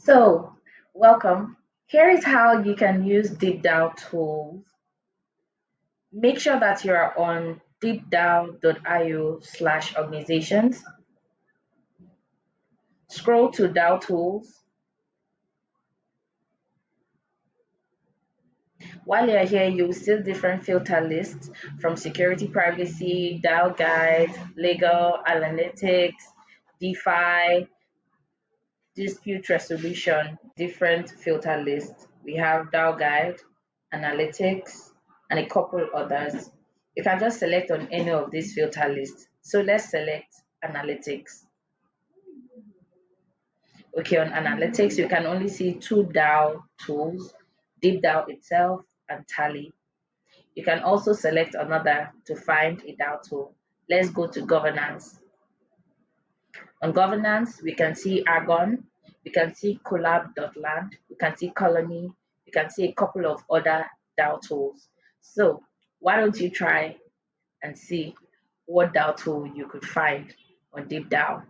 So, welcome. Here is how you can use DeepDAO tools. Make sure that you are on deepdao.io/organizations. Scroll to DAO tools. While you're here, you'll see different filter lists from security, privacy, DAO guide, legal, analytics, DeFi, dispute resolution, different filter lists. We have DAO guide, analytics, and a couple others. You can just select on any of these filter lists. So let's select analytics. Okay, on analytics, you can only see two DAO tools, DeepDAO itself and Tally. You can also select another to find a DAO tool. Let's go to governance. On governance, we can see Argon, we can see collab.land, we can see Colony, we can see a couple of other DAO tools. So why don't you try and see what DAO tool you could find on DeepDAO?